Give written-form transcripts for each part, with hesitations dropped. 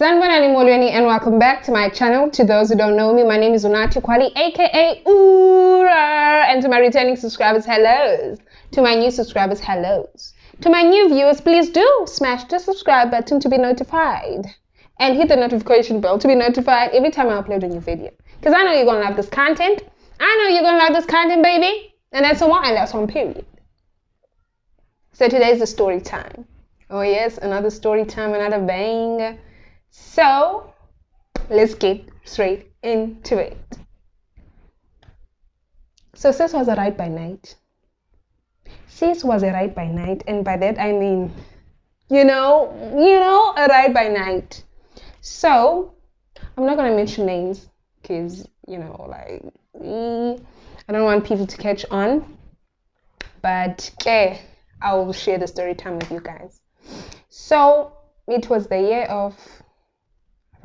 Sanibonani molweni, and welcome back to my channel. To those who don't know me, my name is Unati Kwali, aka Ura, and to my returning subscribers, hellos. To my new subscribers, hellos. To my new viewers, please do smash the subscribe button to be notified, and hit the notification bell to be notified every time I upload a new video. Because I know you're gonna love this content. I know you're gonna love this content, baby, and that's on and that's on period. So today's the story time. Oh yes, another story time, another bang. So let's get straight into it. So sis was a ride by night. Sis was a ride by night, and by that I mean, you know, a ride by night. So I'm not gonna mention names because I don't want people to catch on. But I will share the story time with you guys. So it was the year of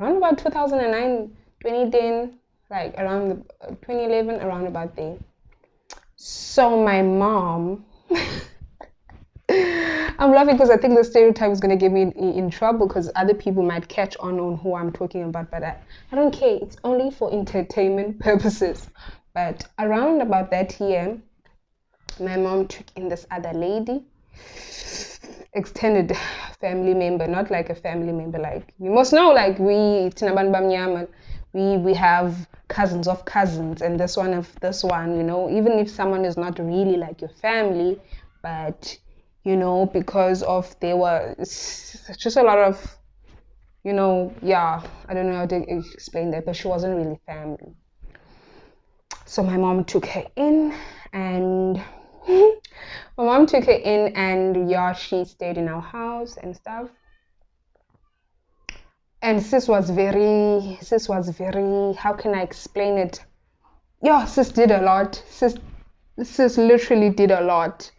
around about 2009, 2010, like around the 2011, around about there. So my mom, I'm laughing because I think the stereotype is going to get me in trouble because other people might catch on who I'm talking about, but I don't care. It's only for entertainment purposes. But around about that year, my mom took in this other lady, extended family member, not like a family member, like you must know, like we have cousins of cousins, and this one of this one, even if someone is not really like your family, but because of there were just a lot of I don't know how to explain that, but she wasn't really family. So my mom took her in, and she stayed in our house and stuff. And sis was very, how can I explain it? Yeah, sis did a lot. Sis literally did a lot.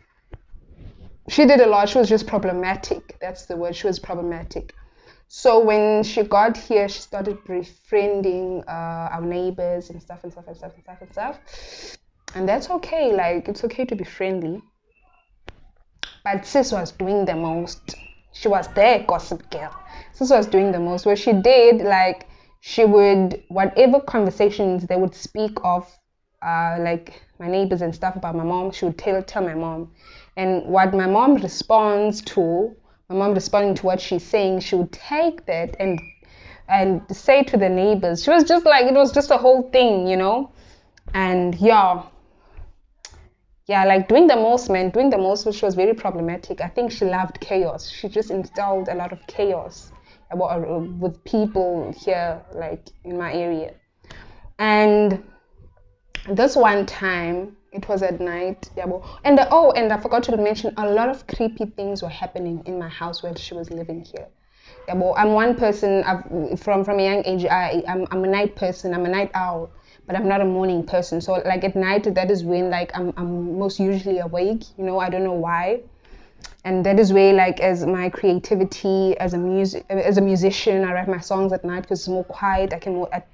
She did a lot. She was just problematic. That's the word. She was problematic. So when she got here, she started befriending our neighbors and stuff. And that's okay. Like, it's okay to be friendly. But sis was doing the most. She was their gossip girl. Sis was doing the most. What she did, like, she would, whatever conversations they would speak of, like my neighbors and stuff about my mom, she would tell my mom. And what my mom responding to what she's saying, she would take that and say to the neighbors. She was just like, it was just a whole thing, And like doing the most, she was very problematic. I think she loved chaos. She just installed a lot of chaos with people here, like in my area. And this one time, it was at night, and I forgot to mention, a lot of creepy things were happening in my house when she was living here. I'm one person, from a young age, I'm a night person, I'm a night owl, but I'm not a morning person. So like at night, that is when like I'm most usually awake, I don't know why. And that is where, like, as my creativity as a musician, I write my songs at night because it's more quiet. I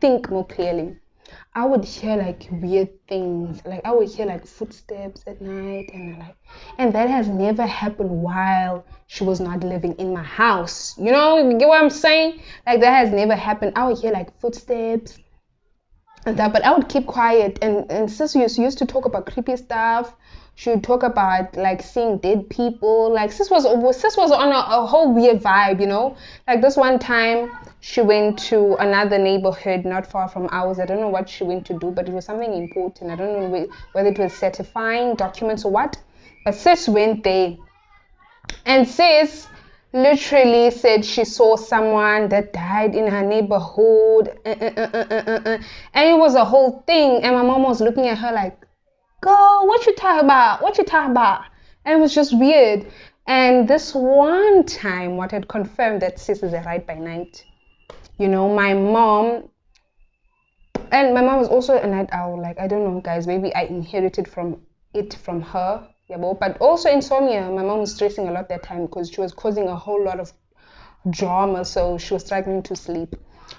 think more clearly. I would hear like weird things, like I would hear like footsteps at night, and that has never happened while she was not living in my house. You get what I'm saying? Like that has never happened. I would hear like footsteps and that, but I would keep quiet. And sis used to talk about creepy stuff. She would talk about like seeing dead people. Like sis was on a whole weird vibe, Like this one time she went to another neighborhood not far from ours. I don't know what she went to do, but it was something important. I don't know whether it was certifying documents or what. But sis went there, and sis literally said she saw someone that died in her neighborhood. And it was a whole thing. And my mom was looking at her like, "Girl, what you talking about? And it was just weird. And this one time, what had confirmed that sis is a ride by night, my mom was also a night owl. Like, I don't know, guys, maybe I inherited from her. But also insomnia. My mom was stressing a lot that time because she was causing a whole lot of drama, so she was struggling to sleep.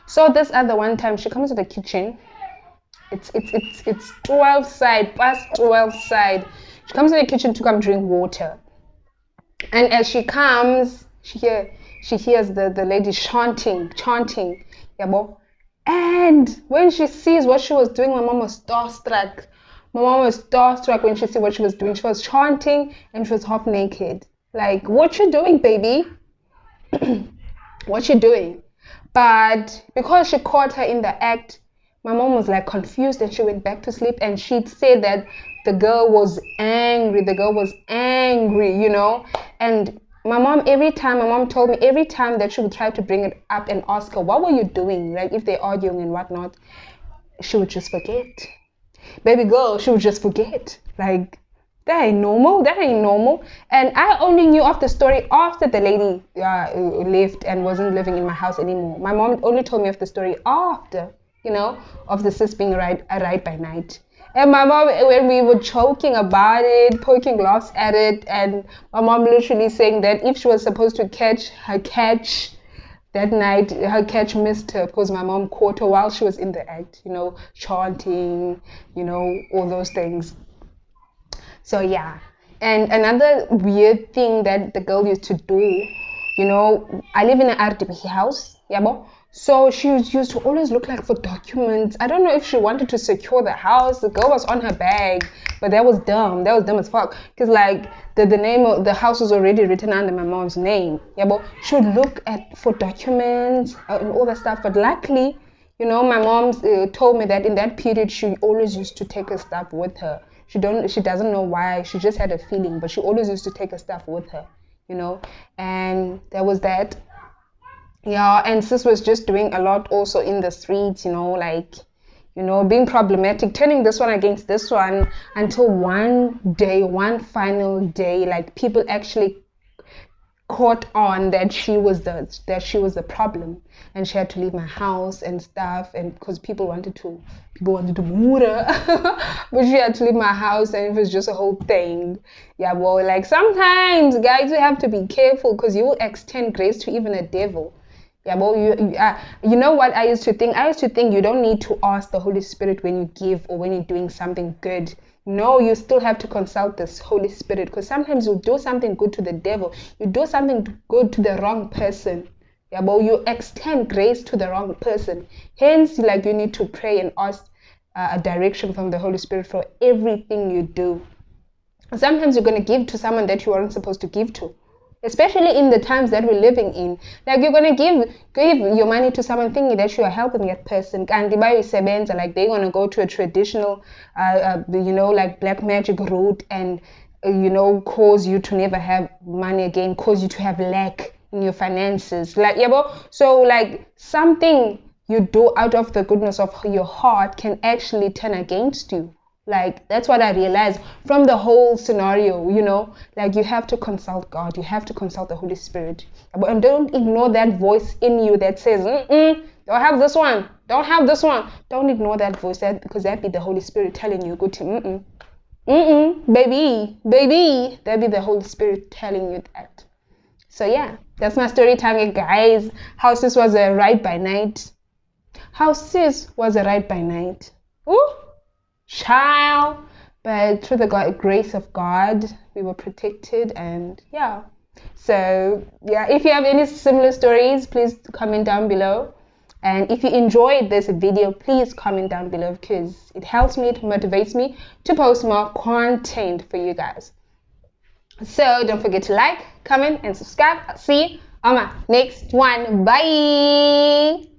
So this other one time, she comes to the kitchen. It's 12 side, past 12 side. She comes to the kitchen to come drink water. And as she comes, she she hears the lady chanting, yabo. And when she sees what she was doing, my mom was starstruck. My mom was starstruck when she saw what she was doing. She was chanting and she was half naked. Like, what you doing, baby? What you doing? But because she caught her in the act, my mom was like confused and she went back to sleep, and she said that the girl was angry. The girl was angry, you know. And my mom told me every time that she would try to bring it up and ask her, what were you doing? Like if they're arguing and whatnot, she would just forget. Baby girl, she would just forget. Like, that ain't normal. And I only knew of the story after the lady left and wasn't living in my house anymore. My mom only told me of the story after, you know, of the sis being a ride by night. And my mom, when we were joking about it, poking laughs at it, and my mom literally saying that if she was supposed to catch her catch that night, her catch missed her because my mom caught her while she was in the act, you know, chanting, you know, all those things. So yeah. And another weird thing that the girl used to do, you know, I live in an RDP house, yabo. So she used to always look like for documents. I don't know if she wanted to secure the house. The girl was on her bag, but that was dumb. That was dumb as fuck. Because like the name of the house was already written under my mom's name. Yeah, but she would look for documents and all that stuff. But luckily, you know, my mom told me that in that period she always used to take her stuff with her. She doesn't know why. She just had a feeling, but she always used to take her stuff with her, you know. And there was that. Yeah, and sis was just doing a lot also in the streets, you know, like, you know, being problematic, turning this one against this one, until one final day, like people actually caught on that she was the problem, and she had to leave my house and stuff, and because people wanted to move her, but she had to leave my house, and it was just a whole thing. Yeah, well, like sometimes guys, you have to be careful because you will extend grace to even a devil. Yeah, well, you know what I used to think? I used to think you don't need to ask the Holy Spirit when you give or when you're doing something good. No, you still have to consult this Holy Spirit, because sometimes you do something good to the devil. You do something good to the wrong person. Yeah, but you extend grace to the wrong person. Hence, like, you need to pray and ask a direction from the Holy Spirit for everything you do. Sometimes you're going to give to someone that you weren't supposed to give to. Especially in the times that we're living in, like you're gonna give your money to someone thinking that you are helping that person, and like they're gonna go to a traditional, you know, like black magic route, and you know, cause you to never have money again, cause you to have lack in your finances, like so like something you do out of the goodness of your heart can actually turn against you. Like, that's what I realized from the whole scenario, you know, like you have to consult God, you have to consult the Holy Spirit, and don't ignore that voice in you that says, don't have this one, don't have this one. Don't ignore that voice, because that be the Holy Spirit telling you, go to, baby, that be the Holy Spirit telling you that. So yeah, that's my story time, guys. How sis was a ride by night. Ooh. Child, but through the grace of God, we were protected, and yeah. So yeah, if you have any similar stories, please comment down below. And if you enjoyed this video, please comment down below, because it helps me, it motivates me to post more content for you guys. So don't forget to like, comment, and subscribe. I'll see you on my next one. Bye.